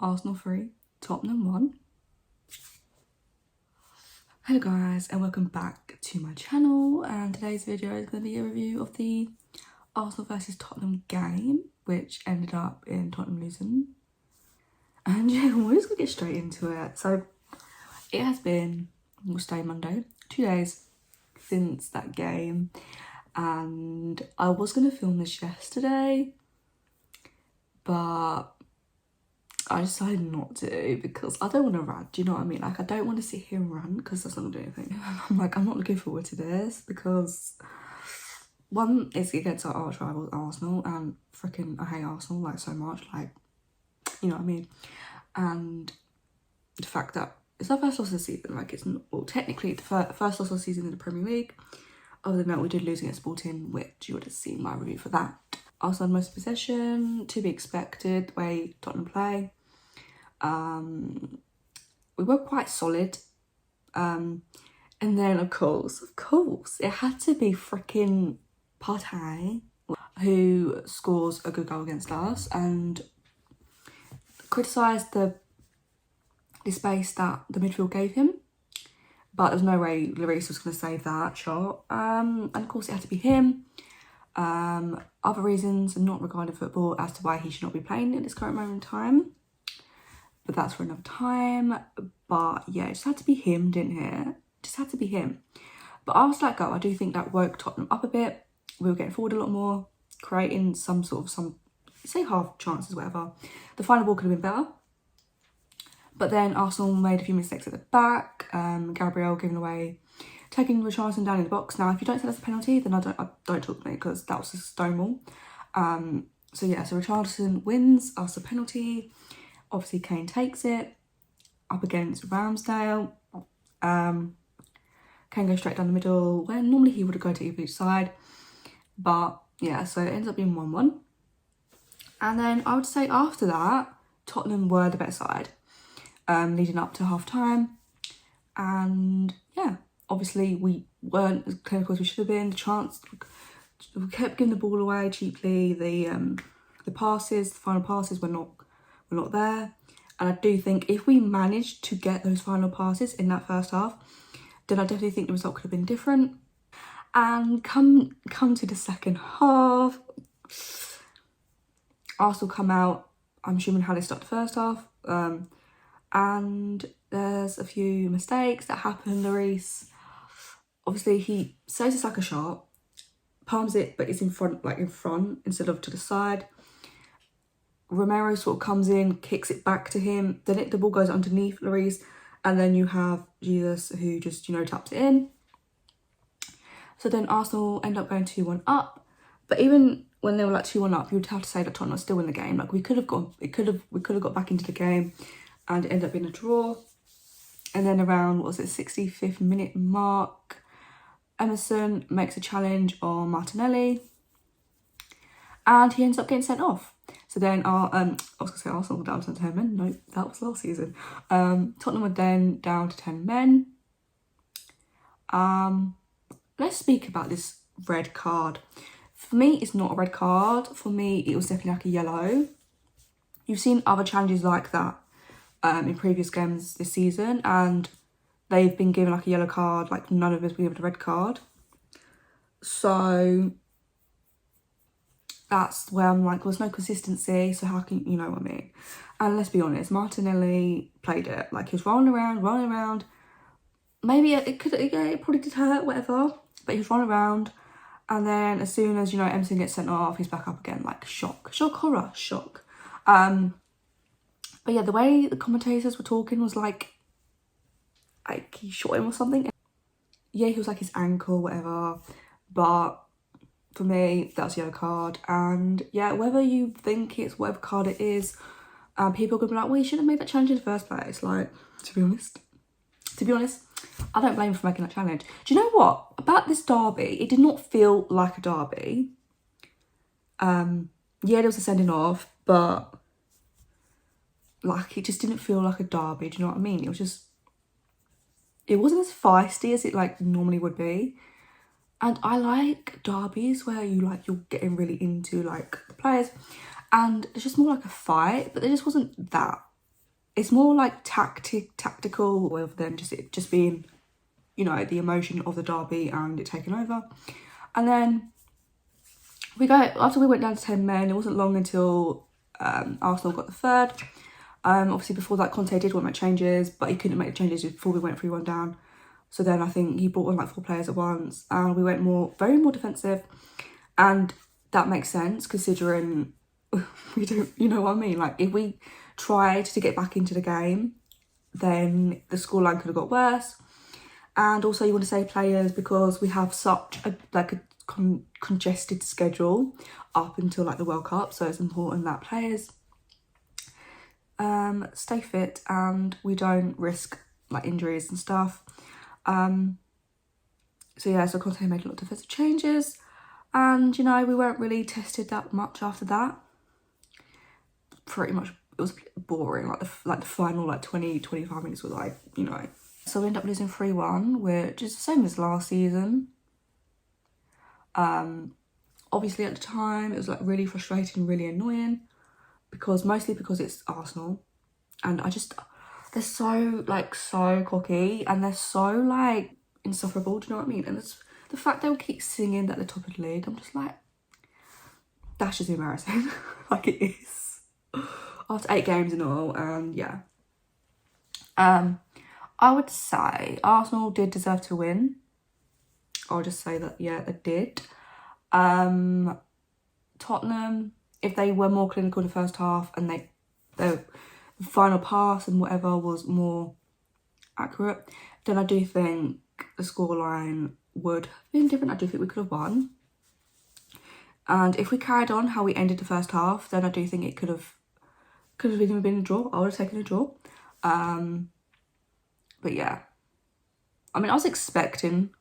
Arsenal 3, Tottenham 1. Hello guys and welcome back to my channel, and today's video is going to be a review of the Arsenal versus Tottenham game, which ended up in Tottenham losing. And yeah, we're just going to get straight into it. So it has been, what's day, Monday, 2 days since that game, and I was going to film this yesterday, but I decided not to because I don't want to rant, do you know what I mean? Like, I don't want to sit here and rant because that's not going to do anything. I'm not looking forward to this because, one, it's against our arch rivals Arsenal, and freaking I hate Arsenal like so much, like, you know what I mean? And the fact that it's our first loss of the season, like it's not, well, technically the first loss of the season in the Premier League. Other than that, we did lose against Sporting, which you would have seen my review for that. Arsenal had most possession, to be expected, the way Tottenham play. We were quite solid. And then of course, it had to be freaking Partey who scores a good goal against us, and criticised the space that the midfield gave him. But there's no way Lloris was going to save that shot. And of course it had to be him. Other reasons not regarding football as to why he should not be playing at this current moment in time, but that's for another time. But yeah, it just had to be him, didn't it? Just had to be him. But I was like, I do think that woke Tottenham up a bit. We were getting forward a lot more, creating some say half chances, whatever. The final ball could have been better. But then Arsenal made a few mistakes at the back. Gabriel taking Richarlison down in the box. Now, if you don't say that's a penalty, then don't talk to me because that was a stonewall. So yeah, so Richarlison wins us a penalty. Obviously, Kane takes it up against Ramsdale. Kane goes straight down the middle when normally he would have gone to each side. But yeah, so it ends up being 1-1. And then I would say after that, Tottenham were the better side, leading up to half time. And yeah, obviously we weren't as clinical as we should have been. We kept giving the ball away cheaply. The final passes were not there. And I do think if we managed to get those final passes in that first half, then I definitely think the result could have been different. And come to the second half, Arsenal come out, I'm assuming how they start the first half, and there's a few mistakes that happen. Lloris, obviously he saves it's like a shot, palms it, but it's in front instead of to the side. Romero sort of comes in, kicks it back to him, then the ball goes underneath Lloris, and then you have Jesus who just, taps it in. So then Arsenal end up going 2-1 up. But even when they were like 2-1 up, you would have to say that Tottenham was still in the game. Like we could have got back into the game, and it ended up being a draw. And then around, 65th minute mark, Emerson makes a challenge on Martinelli, and he ends up getting sent off. So then I was going to say Arsenal were down to 10 men. No, that was last season. Tottenham were then down to 10 men. Let's speak about this red card. For me, it's not a red card. For me, it was definitely like a yellow. You've seen other challenges like that in previous games this season, and they've been given like a yellow card, like none of us been given a red card. So that's where I'm like, there's no consistency, so how can, you know what I mean? And let's be honest, Martinelli played it. Like, he was rolling around. Maybe it probably did hurt, whatever, but he was rolling around. And then as soon as, Emerson gets sent off, he's back up again, like shock, horror. But yeah, the way the commentators were talking was like he shot him or something. Yeah, he was like his ankle, whatever, but for me, that's a yellow card. And yeah, whether you think it's whatever card it is, people are going to be like, well, you shouldn't have made that challenge in the first place. Like, to be honest, I don't blame him for making that challenge. Do you know what? About this derby, it did not feel like a derby. Yeah, there was a sending off, but like, it just didn't feel like a derby. Do you know what I mean? It wasn't as feisty as it like normally would be. And I like derbies where you're getting really into like the players, and it's just more like a fight, but there just wasn't that. it's more like tactical rather than just being, you know, the emotion of the derby and it taking over. And then after we went down to 10 men, it wasn't long until Arsenal got the third. Obviously before that, Conte did want to make changes, but he couldn't make the changes before we went 3-1 down. So then I think he brought on like 4 players at once, and we went very more defensive, and that makes sense considering we don't, you know what I mean? Like if we tried to get back into the game, then the scoreline could have got worse. And also you want to save players because we have such a congested schedule up until like the World Cup, so it's important that players stay fit and we don't risk like injuries and stuff. So yeah, so Conte made a lot of defensive changes, and you know, we weren't really tested that much after that. Pretty much it was boring, like the final like 20-25 minutes were like, you know. So we ended up losing 3-1, which is the same as last season. Obviously at the time it was like really frustrating, really annoying, mostly because it's Arsenal, and they're so cocky and they're so like insufferable, do you know what I mean? And it's the fact they'll keep singing at the top of the league, I'm just like, that's just embarrassing. Like it is. After 8 games and all, and yeah. I would say Arsenal did deserve to win. I'll just say that, yeah, they did. Tottenham, if they were more clinical in the first half and the final pass and whatever was more accurate, then I do think the scoreline would have been different. I do think we could have won. And if we carried on how we ended the first half, then I do think it could have even been a draw. I would have taken a draw. But yeah, I mean, I was expecting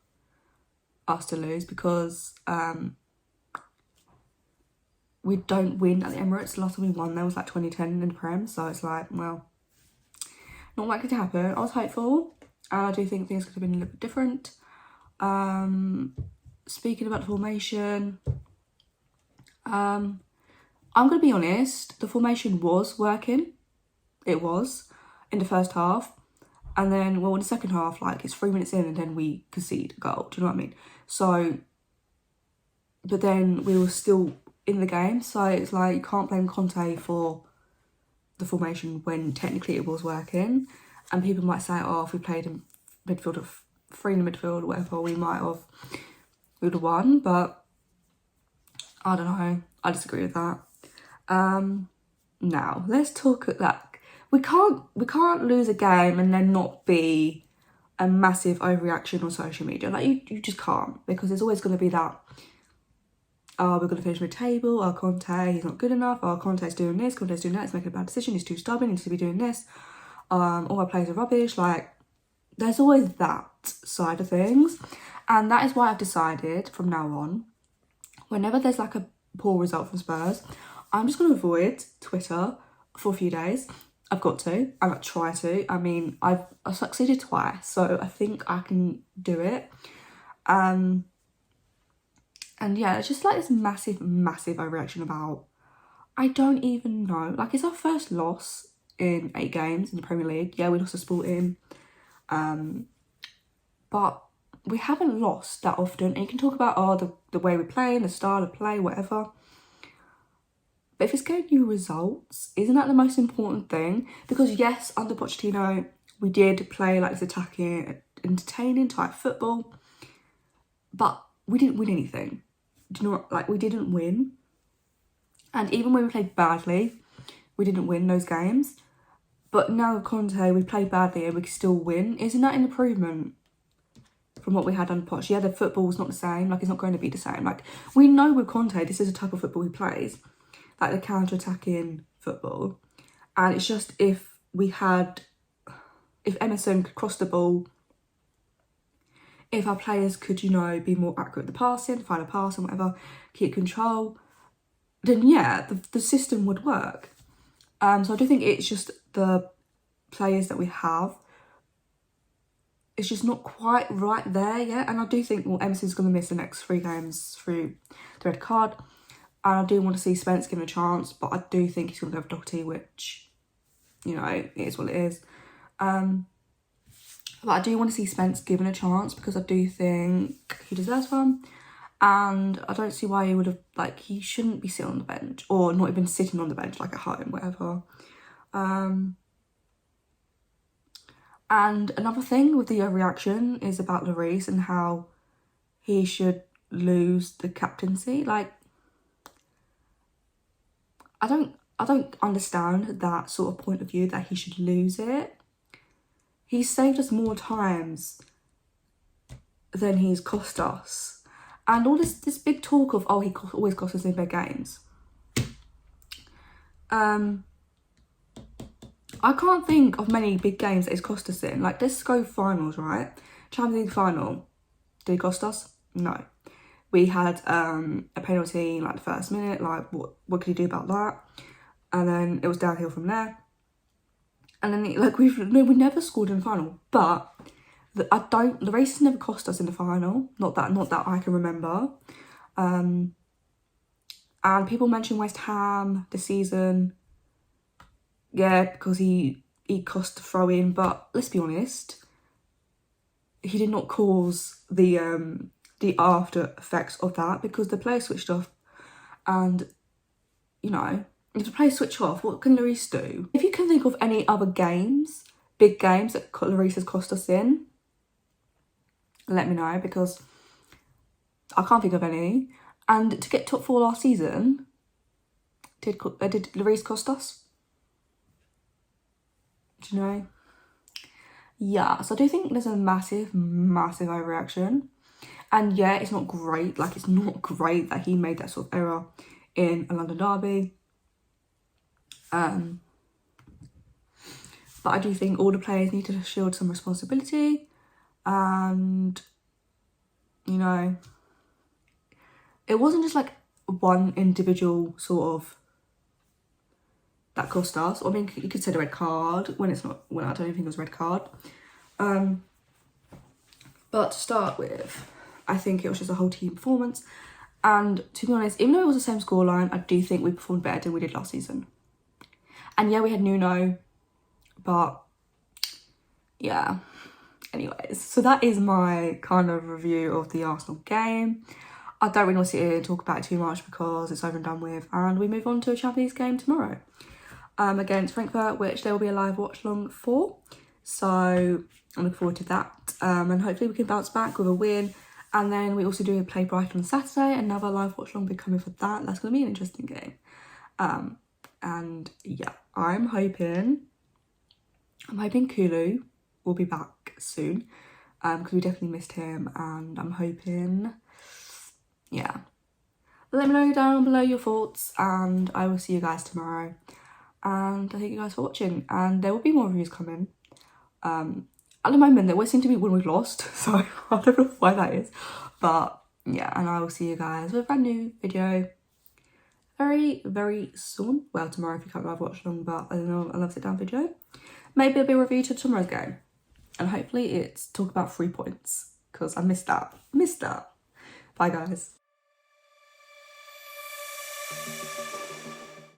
us to lose because we don't win at the Emirates. The last time we won there was like 2010 in the Prem, so it's like, well, not likely to happen. I was hopeful, and I do think things could have been a little bit different. Speaking about the formation, I'm going to be honest, the formation was working. It was in the first half. And then, well, in the second half, like, it's 3 minutes in and then we concede a goal. Do you know what I mean? So, but then we were still in the game. So it's like, you can't blame Conte for the formation when technically it was working. And people might say, oh, if we played in midfield of 3 in the midfield or whatever, we would have won. But I don't know. I disagree with that. Now, let's talk at that. We can't lose a game and then not be a massive overreaction on social media. Like, you just can't, because there's always going to be that, oh, we're going to finish mid-table, oh, Conte, he's not good enough, oh, Conte's doing this, Conte's doing that, he's making a bad decision, he's too stubborn, he needs to be doing this, all our players are rubbish. Like, there's always that side of things. And that is why I've decided from now on, whenever there's like a poor result from Spurs, I'm just going to avoid Twitter for a few days. I've got to. I'm going to try to. I mean, I've succeeded twice, so I think I can do it. And yeah, it's just like this massive overreaction about, I don't even know. Like, it's our first loss in 8 games in the Premier League. Yeah, we lost to Sporting. But we haven't lost that often. And you can talk about, oh, the way we play, the style of play, whatever. But if it's getting you results, isn't that the most important thing? Because yes, under Pochettino, we did play like this attacking, entertaining type football, but we didn't win anything. Do you know what? Like, we didn't win. And even when we played badly, we didn't win those games. But now with Conte, we played badly and we can still win. Isn't that an improvement from what we had under Poch? Yeah, the football's not the same. Like, it's not going to be the same. Like, we know with Conte, this is the type of football he plays. Like the counter-attacking football. And it's just if Emerson could cross the ball, if our players could, you know, be more accurate at the passing, find a pass and whatever, keep control, then yeah, the system would work. So I do think it's just the players that we have, it's just not quite right there yet. And I do think, well, Emerson's going to miss the next 3 games through the red card. And I do want to see Spence given a chance, but I do think he's going to go for Doherty, which you know, it is what it is. But I do want to see Spence given a chance because I do think he deserves one. And I don't see why he would have, like, he shouldn't be sitting on the bench or not even sitting on the bench, like at home, whatever. And another thing with the overreaction is about Lloris and how he should lose the captaincy. Like, I don't understand that sort of point of view that he should lose it. He's saved us more times than he's cost us. And all this big talk of, oh, he always costs us in big games. I can't think of many big games that he's cost us in. Like, let's go finals, right? Champions League final. Did he cost us? No. We had a penalty in like the first minute. Like, what could he do about that? And then it was downhill from there. And then like we never scored in the final. But the race has never cost us in the final. Not that I can remember. And people mention West Ham this season. Yeah, because he cost the throw in, but let's be honest, he did not cause the after effects of that because the player switched off. And you know, if the players switch off, what can Lloris do? If you can think of any other games, big games that Lloris has cost us in, let me know because I can't think of any. And to get top 4 last season, did Lloris cost us? Do you know? Yeah, so I do think there's a massive overreaction. And yeah, it's not great. Like, it's not great that he made that sort of error in a London derby. But I do think all the players need to shield some responsibility. And, you know, it wasn't just like one individual sort of that cost us. I mean, you could say the red card when I don't even think it was a red card. But to start with, I think it was just a whole team performance. And to be honest, even though it was the same scoreline, I do think we performed better than we did last season. And yeah, we had Nuno, but yeah. Anyways, so that is my kind of review of the Arsenal game. I don't really want to sit here and talk about it too much because it's over and done with. And we move on to a Champions League game tomorrow. Against Frankfurt, which there will be a live watch along for. So I'm looking forward to that. And hopefully we can bounce back with a win. And then we also do a play Brighton on Saturday. Another live watch along will be coming for that. That's going to be an interesting game. And yeah, I'm hoping Kulu will be back soon. Because we definitely missed him. And I'm hoping, yeah. Let me know down below your thoughts. And I will see you guys tomorrow. And I thank you guys for watching, and there will be more reviews coming. At the moment, they always seem to be when we've lost, so I don't know why that is. But yeah, and I will see you guys with a brand new video very, very soon. Well, tomorrow if you can't live watch along, but I don't know, I love sit down video. Maybe it'll be a review to tomorrow's game. And hopefully it's talk about 3 points, because I missed that. Bye guys.